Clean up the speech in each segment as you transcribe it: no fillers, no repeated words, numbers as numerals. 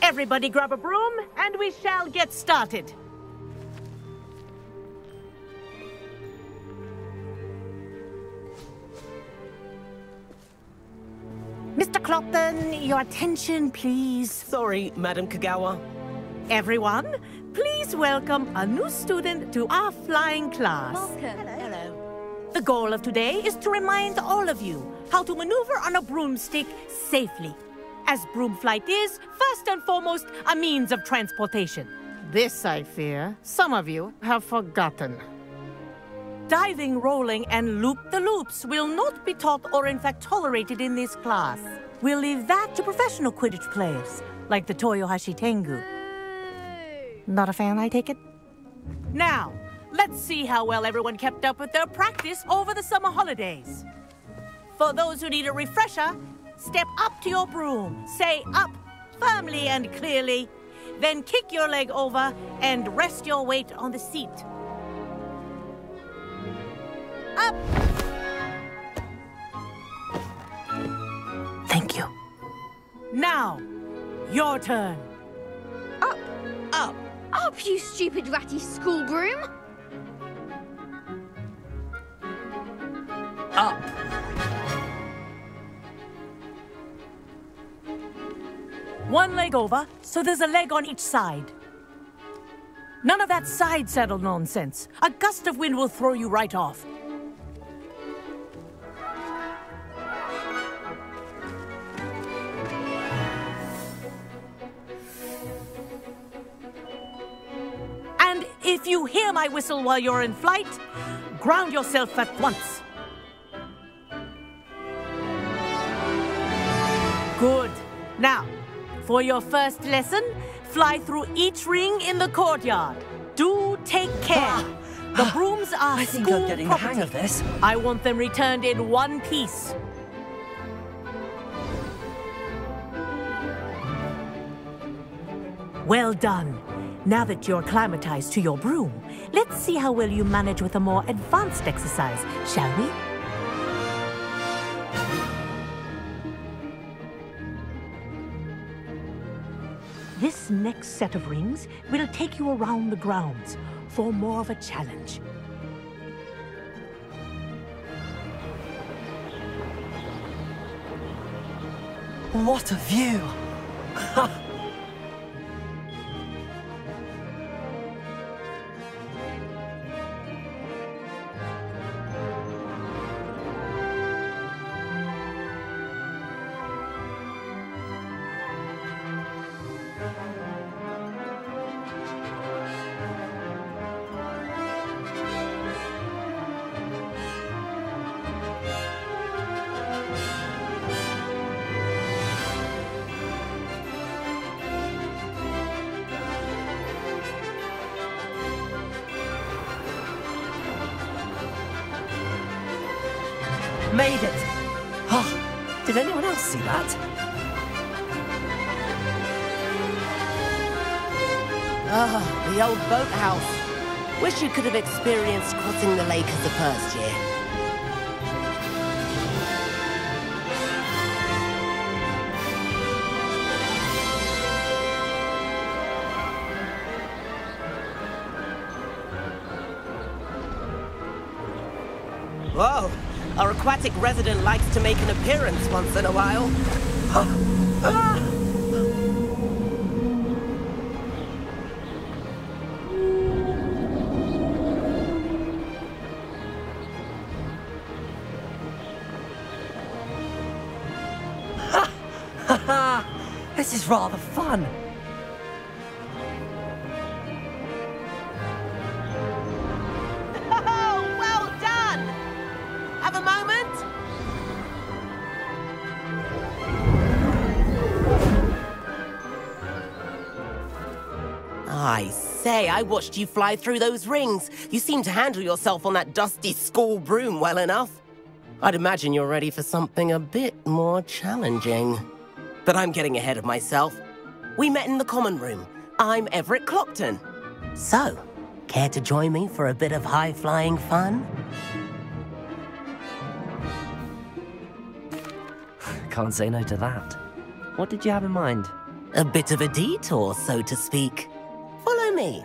Everybody grab a broom, and we shall get started. Mr. Clopton, your attention, please. Sorry, Madam Kagawa. Everyone, please welcome a new student to our flying class. Welcome. Hello. The goal of today is to remind all of you how to maneuver on a broomstick safely, as broom flight is, first and foremost, a means of transportation. This, I fear, some of you have forgotten. Diving, rolling, and loop-the-loops will not be taught or in fact tolerated in this class. We'll leave that to professional Quidditch players, like the Toyohashi Tengu. Not a fan, I take it? Now, let's see how well everyone kept up with their practice over the summer holidays. For those who need a refresher, step up to your broom, say up firmly and clearly, then kick your leg over and rest your weight on the seat. Up! Thank you. Now, your turn. Up. Up. Up, you stupid ratty school broom. Up. One leg over, so there's a leg on each side. None of that side saddle nonsense. A gust of wind will throw you right off. And if you hear my whistle while you're in flight, ground yourself at once. Good. Now, for your first lesson, fly through each ring in the courtyard. Do take care. The brooms are I think school I'm getting property. the hang of this. I want them returned in one piece. Well done. Now that you're acclimatized to your broom, let's see how well you manage with a more advanced exercise, shall we? This next set of rings will take you around the grounds for more of a challenge. What a view! Made it! Oh, did anyone else see that? Oh, the old boathouse. Wish you could have experienced crossing the lake as a first year. Whoa! Our aquatic resident likes to make an appearance once in a while. This is rather fun. Oh, well done! Have a moment? I say, I watched you fly through those rings. You seem to handle yourself on that dusty school broom well enough. I'd imagine you're ready for something a bit more challenging. But I'm getting ahead of myself. We met in the common room. I'm Everett Clopton. So, care to join me for a bit of high-flying fun? Can't say no to that. What did you have in mind? A bit of a detour, so to speak. Follow me.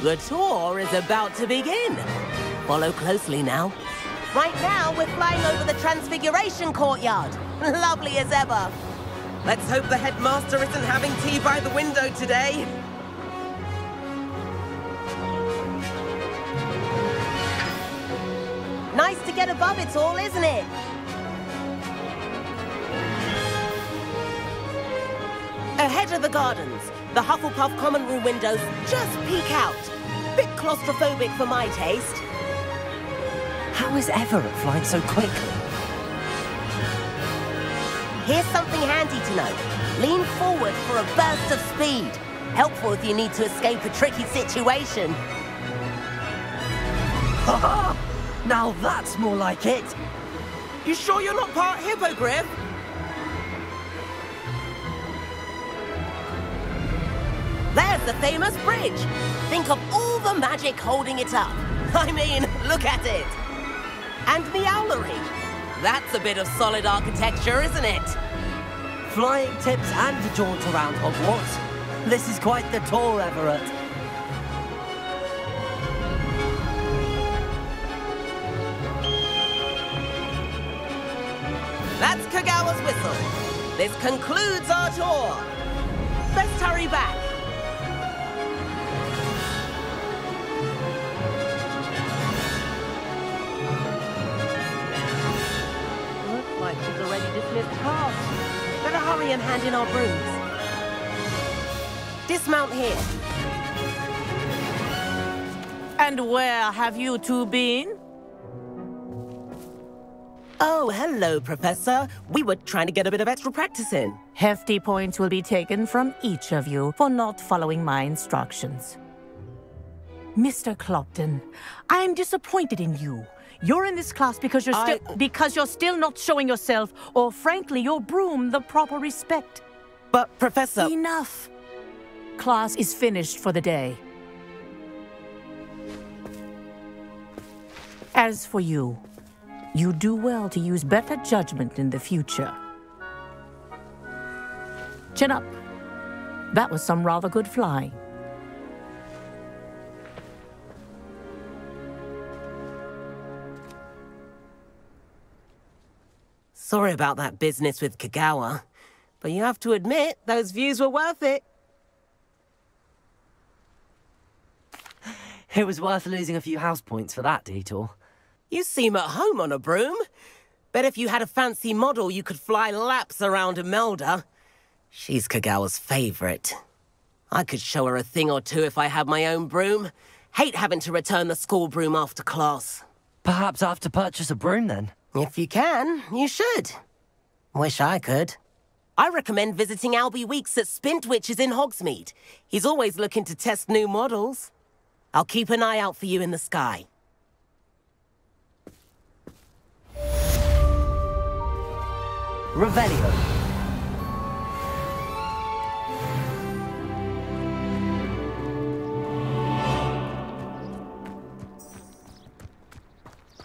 The tour is about to begin. Follow closely now. Right now, we're flying over the Transfiguration Courtyard. Lovely as ever. Let's hope the headmaster isn't having tea by the window today. Nice to get above it all, isn't it? Ahead of the gardens, the Hufflepuff common room windows just peek out. Bit claustrophobic for my taste. How is Everett flying so quickly? Here's something handy to know. Lean forward for a burst of speed. Helpful if you need to escape a tricky situation. Now that's more like it. You sure you're not part hippogriff? There's the famous bridge. Think of all the magic holding it up. I mean, look at it. And the owlery. That's a bit of solid architecture, isn't it? Flying tips and a jaunt around Hogwarts. This is quite the tour, Everett. That's Kagawa's whistle. This concludes our tour. Let's hurry back. Looks like she's already dismissed class. Better hurry and hand in our brooms. Dismount here. And where have you two been? Oh, hello, Professor. We were trying to get a bit of extra practice in. Hefty points will be taken from each of you for not following my instructions. Mr. Clopton, I'm disappointed in you. You're in this class because you're still not showing yourself, or frankly, your broom the proper respect. But, Professor... Enough. Class is finished for the day. As for you, you do well to use better judgment in the future. Chin up. That was some rather good flying. Sorry about that business with Kagawa, but you have to admit, those views were worth it. It was worth losing a few house points for that detour. You seem at home on a broom. Bet if you had a fancy model, you could fly laps around Imelda. She's Kagawa's favorite. I could show her a thing or two if I had my own broom. Hate having to return the school broom after class. Perhaps I have to purchase a broom then. If you can, you should. Wish I could. I recommend visiting Albie Weeks at Spintwitches in Hogsmeade. He's always looking to test new models. I'll keep an eye out for you in the sky. Revelio.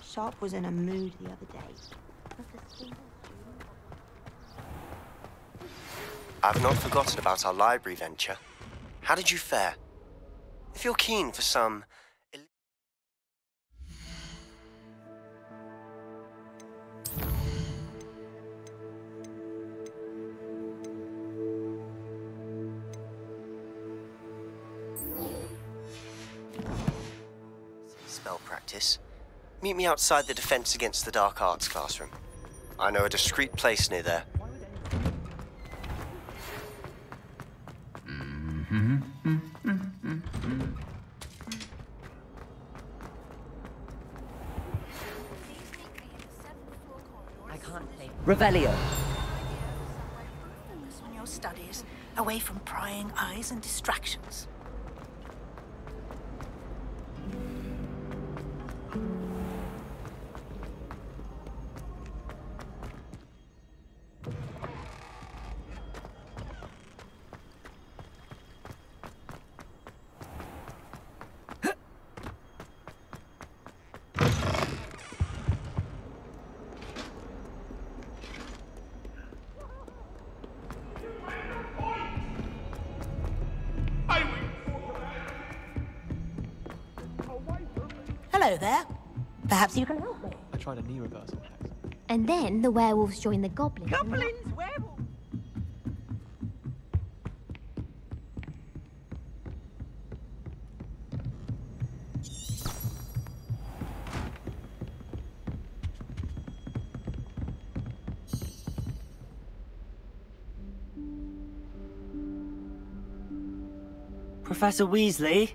Sharp was in a mood the other day. I've not forgotten about our library venture. How did you fare? If you're keen for some... spell practice, meet me outside the Defense Against the Dark Arts classroom. I know a discreet place near there. I can't play. Revelio. Focus on your studies, away from prying eyes and distractions. Hello there. Perhaps you can help me. I tried a knee reversal hex. And then the werewolves join the goblins. Werewolves! Professor Weasley?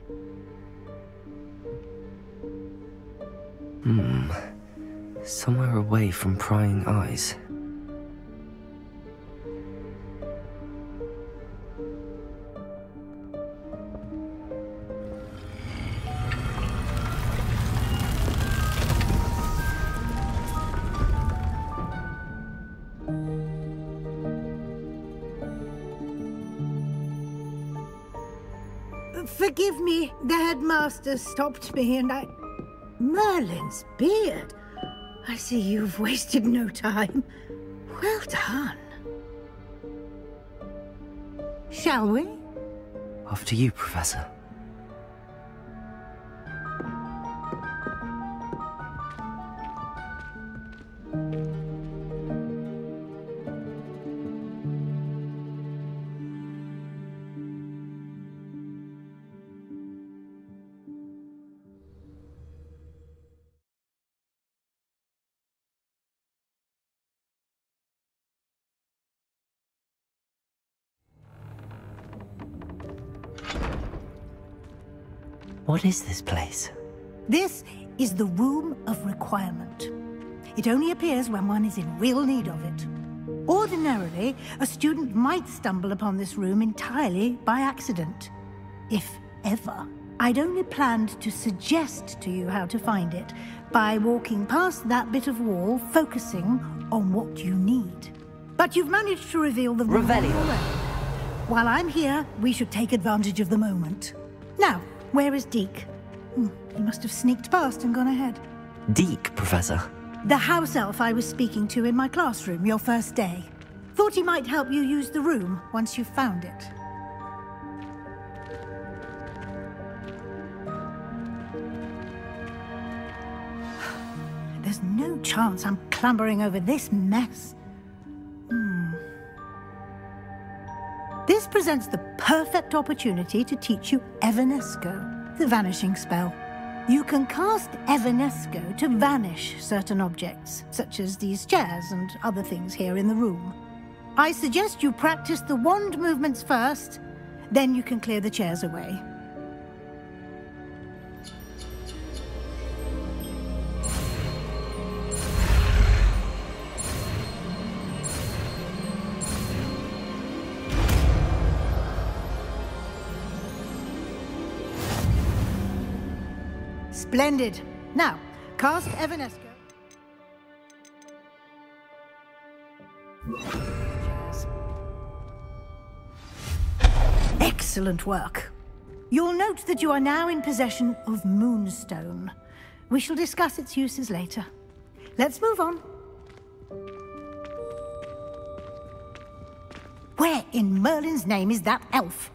Somewhere away from prying eyes. Forgive me, the headmaster stopped me and I... Merlin's beard. I see you've wasted no time. Well done. Shall we? After you, Professor. What is this place? This is the Room of Requirement. It only appears when one is in real need of it. Ordinarily, a student might stumble upon this room entirely by accident. If ever. I'd only planned to suggest to you how to find it by walking past that bit of wall, focusing on what you need. But you've managed to reveal the room. Revelio. While I'm here, we should take advantage of the moment. Now, where is Deke? He must have sneaked past and gone ahead. Deke, Professor. The house elf I was speaking to in my classroom your first day. Thought he might help you use the room once you've found it. There's no chance I'm clambering over this mess. This presents the perfect opportunity to teach you Evanesco, the vanishing spell. You can cast Evanesco to vanish certain objects, such as these chairs and other things here in the room. I suggest you practice the wand movements first, then you can clear the chairs away. Splendid. Now, cast Evanesco. Excellent work. You'll note that you are now in possession of Moonstone. We shall discuss its uses later. Let's move on. Where in Merlin's name is that elf?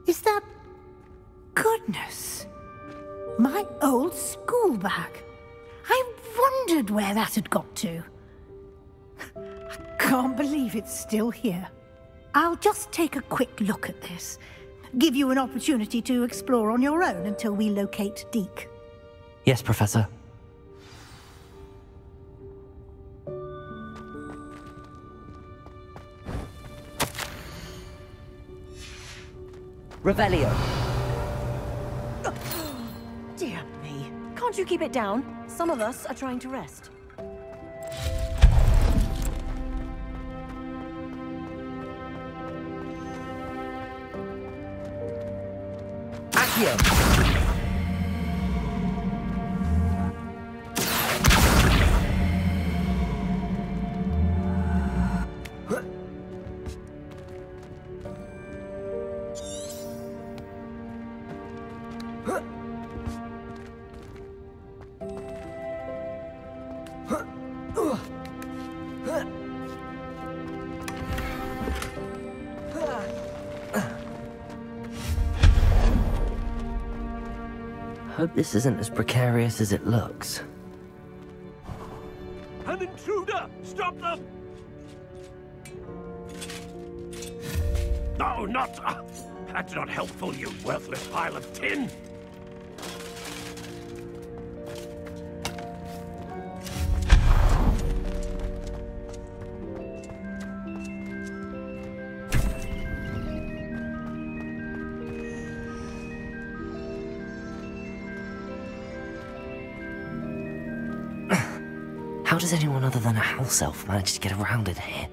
Is that... Goodness! My old school bag. I wondered where that had got to. I can't believe it's still here. I'll just take a quick look at this. Give you an opportunity to explore on your own until we locate Deke. Yes, Professor. Revelio. Dear me. Can't you keep it down? Some of us are trying to rest. Accio. Hope this isn't as precarious as it looks. An intruder! Stop them! No, not... that's not helpful, you worthless pile of tin! How does anyone other than a house elf manage to get around in here?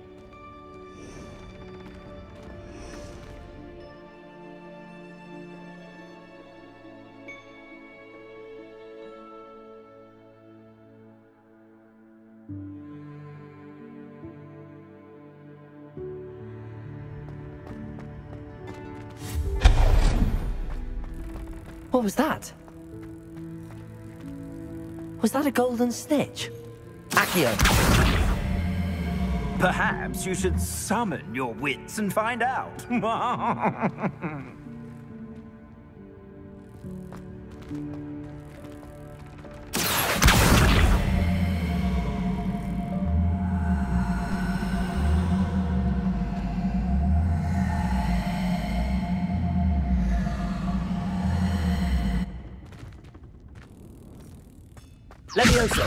What was that? Was that a golden snitch? Accio! Perhaps you should summon your wits and find out. Levioso!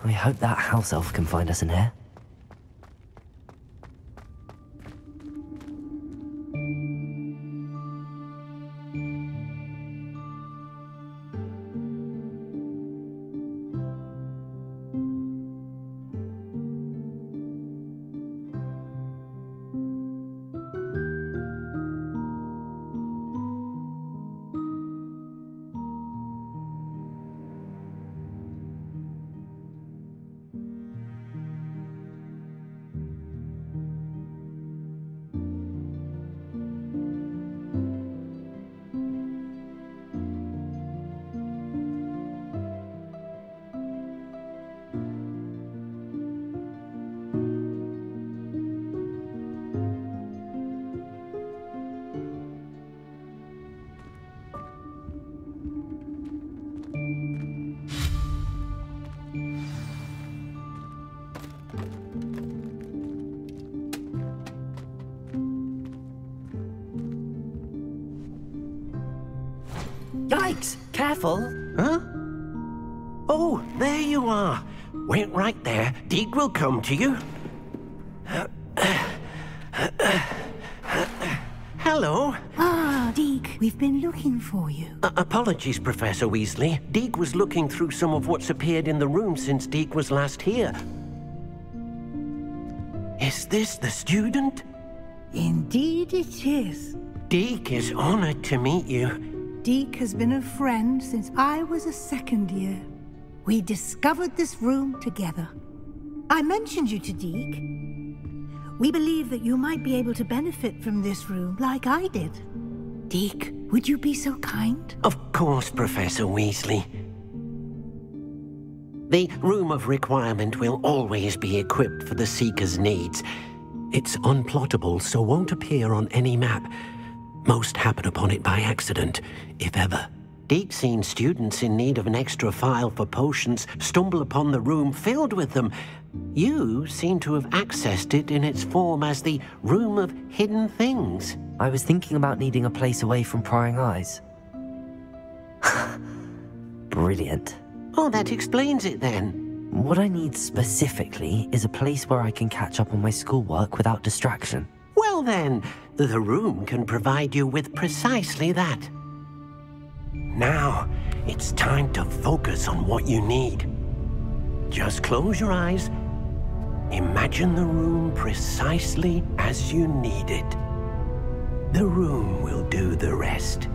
I hope that house elf can find us in here. Yikes! Careful! Huh? Oh, there you are. Wait right there. Deek will come to you. Hello. Ah, Deek, we've been looking for you. Apologies, Professor Weasley. Deek was looking through some of what's appeared in the room since Deek was last here. Is this the student? Indeed it is. Deek is honored to meet you. Deek has been a friend since I was a second year. We discovered this room together. I mentioned you to Deek. We believe that you might be able to benefit from this room like I did. Deek, would you be so kind? Of course, Professor Weasley. The Room of Requirement will always be equipped for the Seeker's needs. It's unplottable, so won't appear on any map. Most happen upon it by accident, if ever. Deek's seen students in need of an extra file for potions stumble upon the room filled with them. You seem to have accessed it in its form as the Room of Hidden Things. I was thinking about needing a place away from prying eyes. Brilliant. Oh, that explains it then. What I need specifically is a place where I can catch up on my schoolwork without distraction. Well then, the room can provide you with precisely that. Now, it's time to focus on what you need. Just close your eyes. Imagine the room precisely as you need it. The room will do the rest.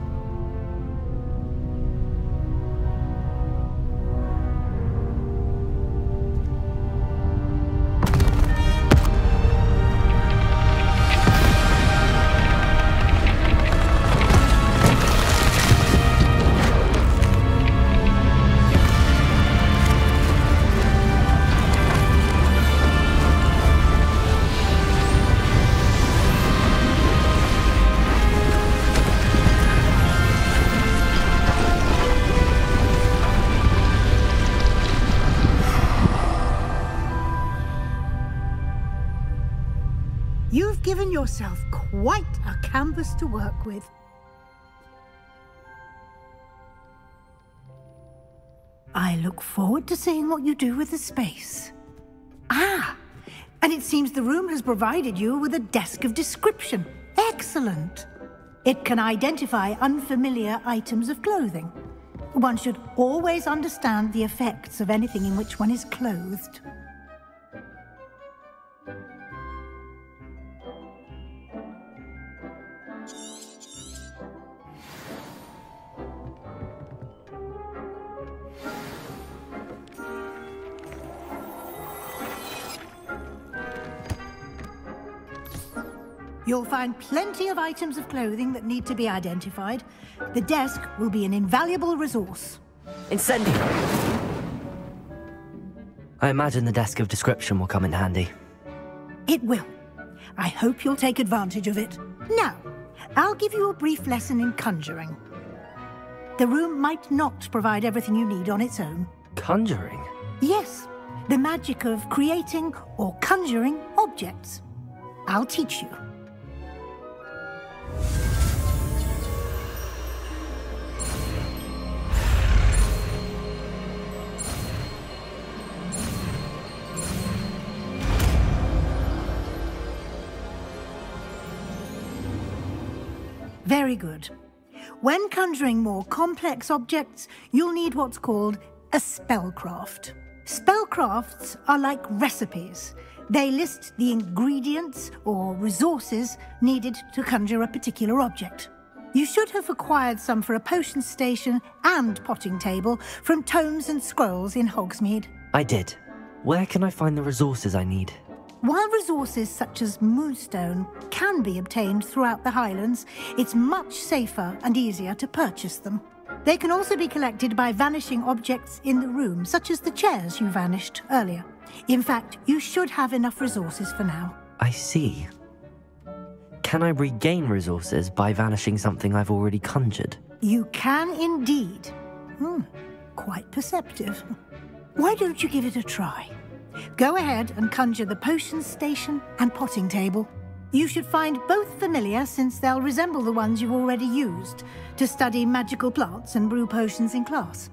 given yourself quite a canvas to work with. I look forward to seeing what you do with the space. Ah, and it seems the room has provided you with a desk of description. Excellent. It can identify unfamiliar items of clothing. One should always understand the effects of anything in which one is clothed. You'll find plenty of items of clothing that need to be identified. The desk will be an invaluable resource. Incendio! I imagine the desk of description will come in handy. It will. I hope you'll take advantage of it. Now, I'll give you a brief lesson in conjuring. The room might not provide everything you need on its own. Conjuring? Yes, the magic of creating or conjuring objects. I'll teach you. Very good. When conjuring more complex objects, you'll need what's called a spellcraft. Spellcrafts are like recipes. They list the ingredients or resources needed to conjure a particular object. You should have acquired some for a potion station and potting table from tomes and scrolls in Hogsmeade. I did. Where can I find the resources I need? While resources such as moonstone can be obtained throughout the Highlands, it's much safer and easier to purchase them. They can also be collected by vanishing objects in the room, such as the chairs you vanished earlier. In fact, you should have enough resources for now. I see. Can I regain resources by vanishing something I've already conjured? You can indeed. Quite perceptive. Why don't you give it a try? Go ahead and conjure the potion station and potting table. You should find both familiar, since they'll resemble the ones you've already used to study magical plants and brew potions in class.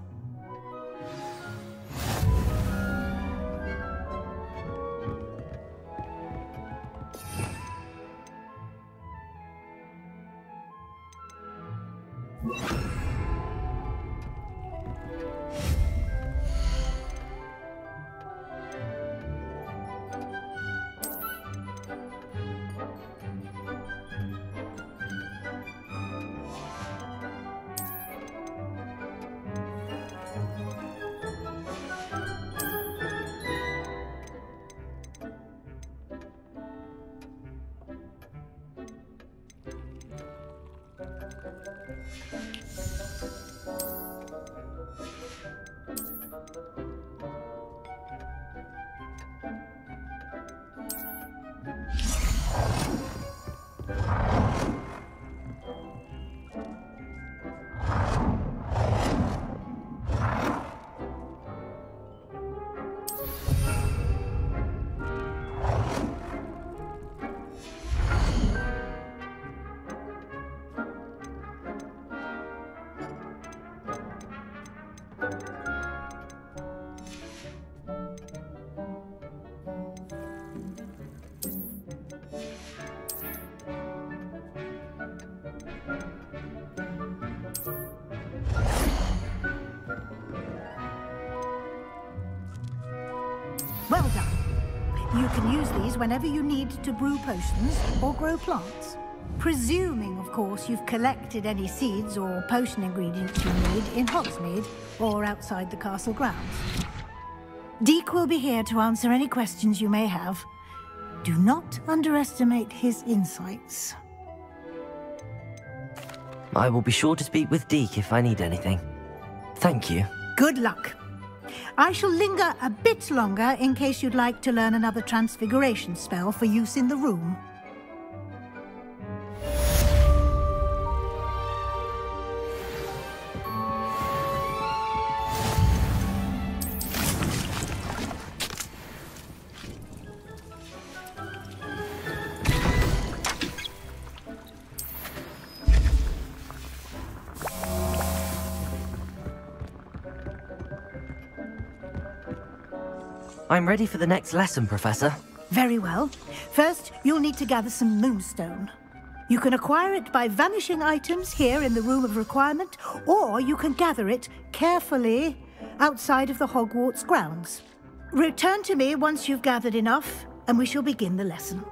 Well done. You can use these whenever you need to brew potions or grow plants. Presuming, of course, you've collected any seeds or potion ingredients you need in Hogsmeade or outside the castle grounds. Deek will be here to answer any questions you may have. Do not underestimate his insights. I will be sure to speak with Deek if I need anything. Thank you. Good luck. I shall linger a bit longer in case you'd like to learn another transfiguration spell for use in the room. I'm ready for the next lesson, Professor. Very well. First, you'll need to gather some moonstone. You can acquire it by vanishing items here in the Room of Requirement, or you can gather it carefully outside of the Hogwarts grounds. Return to me once you've gathered enough, and we shall begin the lesson.